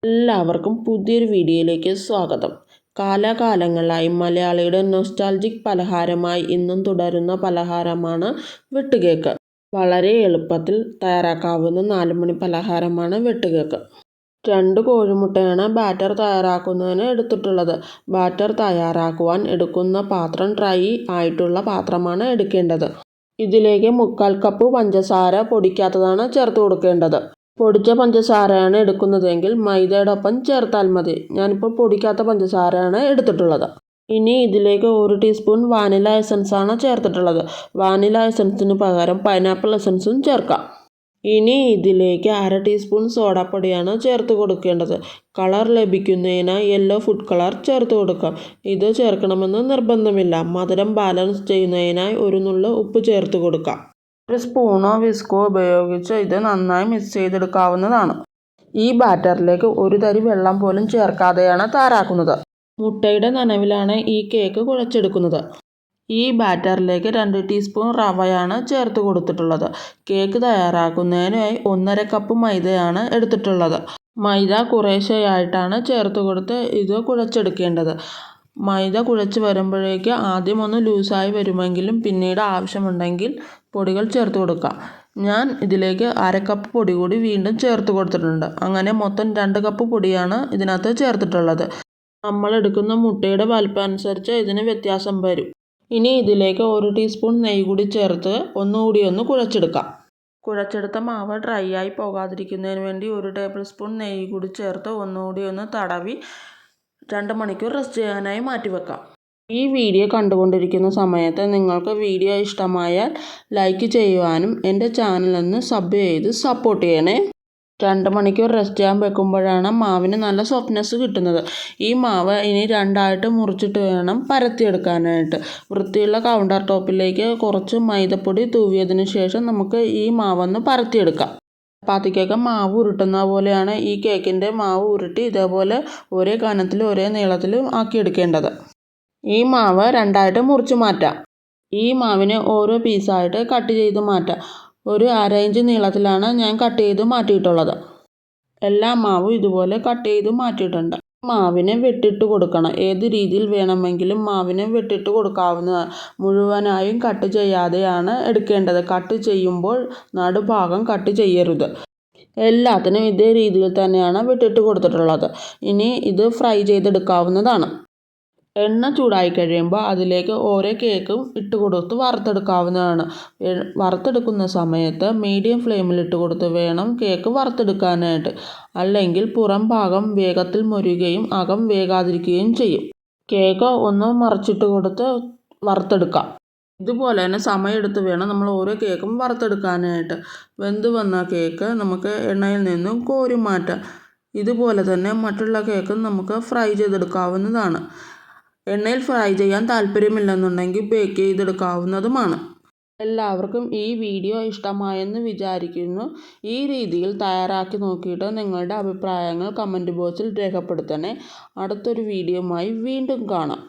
എല്ലാവർക്കും പുതിയൊരു വീഡിയോയിലേക്ക് സ്വാഗതം. കാലാകാലങ്ങളായി മലയാളിയുടെ നൊസ്റ്റാൾജിക് പലഹാരമായി ഇന്നും തുടരുന്ന പലഹാരമാണ് വെട്ടുകേക്ക്. വളരെ എളുപ്പത്തിൽ തയ്യാറാക്കാവുന്ന 4 മണി പലഹാരമാണ് വെട്ടുകേക്ക്. 2 കോഴിമുട്ടയാണ് ബാറ്റർ തയ്യാറാക്കുന്നതിന് എടുത്തിട്ടുള്ളത്. ബാറ്റർ തയ്യാറാക്കുവാൻ എടുക്കുന്ന പാത്രം ഡ്രൈ ആയിട്ടുള്ള പാത്രമാണ് എടുക്കേണ്ടത്. ഇതിലേക്ക് 1/4 കപ്പ് പഞ്ചസാര പൊടിക്കാത്തതാണ് ചേർത്ത് കൊടുക്കേണ്ടത്. പൊടിച്ച പഞ്ചസാരയാണ് എടുക്കുന്നതെങ്കിൽ മൈദയോടൊപ്പം ചേർത്താൽ മതി. ഞാനിപ്പോൾ പൊടിക്കാത്ത പഞ്ചസാരയാണ് എടുത്തിട്ടുള്ളത്. ഇനി ഇതിലേക്ക് 1 ടീസ്പൂൺ വാനില എസൻസാണ് ചേർത്തിട്ടുള്ളത്. വാനില എസൻസിന് പകരം പൈനാപ്പിൾ എസൻസും ചേർക്കാം. ഇനി ഇതിലേക്ക് 1/2 ടീസ്പൂൺ സോഡാപ്പൊടിയാണ് ചേർത്ത് കൊടുക്കേണ്ടത്. കളർ ലഭിക്കുന്നതിനായി യെല്ലോ ഫുഡ് കളർ ചേർത്ത് കൊടുക്കാം. ഇത് ചേർക്കണമെന്ന് നിർബന്ധമില്ല. മധുരം ബാലൻസ് ചെയ്യുന്നതിനായി 1 നുള്ള് ഉപ്പ് ചേർത്ത് കൊടുക്കാം. 1 സ്പൂണോ വിസ്കോ ഉപയോഗിച്ച് ഇത് നന്നായി മിക്സ് ചെയ്തെടുക്കാവുന്നതാണ്. ഈ ബാറ്ററിലേക്ക് 1 തരി വെള്ളം പോലും ചേർക്കാതെയാണ് തയ്യാറാക്കുന്നത്. മുട്ടയുടെ നനവിലാണ് ഈ കേക്ക് കുഴച്ചെടുക്കുന്നത്. ഈ ബാറ്ററിലേക്ക് 2 ടീസ്പൂൺ റവയാണ് ചേർത്ത് കൊടുത്തിട്ടുള്ളത്. കേക്ക് തയ്യാറാക്കുന്നതിനായി 1/2 കപ്പ് മൈദയാണ് എടുത്തിട്ടുള്ളത്. മൈദ കുറേശ്ശെയായിട്ടാണ് ചേർത്ത് കൊടുത്ത് ഇത് കുഴച്ചെടുക്കേണ്ടത്. മൈദ കുഴച്ച് വരുമ്പോഴേക്ക് ആദ്യം ഒന്ന് ലൂസായി വരുമെങ്കിലും പിന്നീട് ആവശ്യമുണ്ടെങ്കിൽ പൊടികൾ ചേർത്ത് കൊടുക്കാം. ഞാൻ ഇതിലേക്ക് 1/2 കപ്പ് പൊടി കൂടി വീണ്ടും ചേർത്ത് കൊടുത്തിട്ടുണ്ട്. അങ്ങനെ മൊത്തം 2 കപ്പ് പൊടിയാണ് ഇതിനകത്ത് ചേർത്തിട്ടുള്ളത്. നമ്മൾ എടുക്കുന്ന മുട്ടയുടെ വലിപ്പം അനുസരിച്ച് ഇതിന് വ്യത്യാസം വരും. ഇനി ഇതിലേക്ക് 1 ടീസ്പൂൺ നെയ്യ് കൂടി ചേർത്ത് ഒന്നുകൂടി ഒന്ന് കുഴച്ചെടുക്കാം. കുഴച്ചെടുത്ത മാവ് ഡ്രൈ ആയി പോകാതിരിക്കുന്നതിന് വേണ്ടി 1 ടേബിൾ സ്പൂൺ നെയ്യ് കൂടി ചേർത്ത് ഒന്നുകൂടി ഒന്ന് തടവി 2 മണിക്കൂർ റെസ്റ്റ് ചെയ്യാനായി മാറ്റിവെക്കാം. ഈ വീഡിയോ കണ്ടുകൊണ്ടിരിക്കുന്ന സമയത്ത് നിങ്ങൾക്ക് വീഡിയോ ഇഷ്ടമായാൽ ലൈക്ക് ചെയ്യുവാനും എൻ്റെ ചാനലൊന്ന് സബ് ചെയ്ത് സപ്പോർട്ട് ചെയ്യണേ. 2 മണിക്കൂർ റെസ്റ്റ് ചെയ്യാൻ വെക്കുമ്പോഴാണ് മാവിന് നല്ല സോഫ്റ്റ്നെസ് കിട്ടുന്നത്. ഈ മാവ് ഇനി 2ആയിട്ട് മുറിച്ചിട്ട് വേണം പരത്തിയെടുക്കാനായിട്ട്. വൃത്തിയുള്ള കൗണ്ടർ ടോപ്പിലേക്ക് കുറച്ച് മൈദപ്പൊടി തൂവിയതിന് ശേഷം നമുക്ക് ഈ മാവൊന്ന് പരത്തിയെടുക്കാം. ചപ്പാത്തിക്കൊക്കെ മാവ് ഉരുട്ടുന്ന പോലെയാണ് ഈ കേക്കിൻ്റെ മാവ് ഉരുട്ടി ഇതേപോലെ ഒരേ കനത്തിലും ഒരേ നീളത്തിലും ആക്കിയെടുക്കേണ്ടത്. ഈ മാവ് 2ആയിട്ട് മുറിച്ച് മാറ്റാം. ഈ മാവിനെ ഓരോ പീസായിട്ട് കട്ട് ചെയ്ത് മാറ്റാം. ഒരു 1/2 ഇഞ്ച് നീളത്തിലാണ് ഞാൻ കട്ട് ചെയ്ത് മാറ്റിയിട്ടുള്ളത്. എല്ലാ മാവും ഇതുപോലെ കട്ട് ചെയ്ത് മാറ്റിയിട്ടുണ്ട്. മാവിനെ വെട്ടിട്ട് കൊടുക്കണം. ഏത് രീതിയിൽ വേണമെങ്കിലും മാവിനെ വെട്ടിട്ട് കൊടുക്കാവുന്നതാണ്. മുഴുവനായും കട്ട് ചെയ്യാതെയാണ് എടുക്കേണ്ടത്. കട്ട് ചെയ്യുമ്പോൾ നടുഭാഗം കട്ട് ചെയ്യരുത്. എല്ലാത്തിനും ഇതേ രീതിയിൽ തന്നെയാണ് വെട്ടിട്ട് കൊടുത്തിട്ടുള്ളത്. ഇനി ഇത് ഫ്രൈ ചെയ്തെടുക്കാവുന്നതാണ്. എണ്ണ ചൂടായി കഴിയുമ്പോൾ അതിലേക്ക് ഓരോ കേക്കും ഇട്ട് കൊടുത്ത് വറുത്തെടുക്കാവുന്നതാണ്. വറുത്തെടുക്കുന്ന സമയത്ത് മീഡിയം ഫ്ലെയിമിൽ ഇട്ട് കൊടുത്ത് വേണം കേക്ക് വറുത്തെടുക്കാനായിട്ട്. അല്ലെങ്കിൽ പുറം ഭാഗം വേഗത്തിൽ മൊരിയുകയും അകം വേകാതിരിക്കുകയും ചെയ്യും. കേക്ക് ഒന്ന് മറിച്ചിട്ട് കൊടുത്ത് വറുത്തെടുക്കാം. ഇതുപോലെ തന്നെ സമയമെടുത്ത് വേണം നമ്മൾ ഓരോ കേക്കും വറുത്തെടുക്കാനായിട്ട്. വെന്ത് വന്ന കേക്ക് നമുക്ക് എണ്ണയിൽ നിന്നും കോരി മാറ്റാം. ഇതുപോലെ തന്നെ മറ്റുള്ള കേക്കും നമുക്ക് ഫ്രൈ ചെയ്തെടുക്കാവുന്നതാണ്. എണ്ണയിൽ ഫ്രൈ ചെയ്യാൻ താല്പര്യമില്ലെന്നുണ്ടെങ്കിൽ ബേക്ക് ചെയ്തെടുക്കാവുന്നതുമാണ്. എല്ലാവർക്കും ഈ വീഡിയോ ഇഷ്ടമായെന്ന് വിചാരിക്കുന്നു. ഈ രീതിയിൽ തയ്യാറാക്കി നോക്കിയിട്ട് നിങ്ങളുടെ അഭിപ്രായങ്ങൾ കമൻറ്റ് ബോക്സിൽ രേഖപ്പെടുത്തണേ. അടുത്തൊരു വീഡിയോയുമായി വീണ്ടും കാണാം.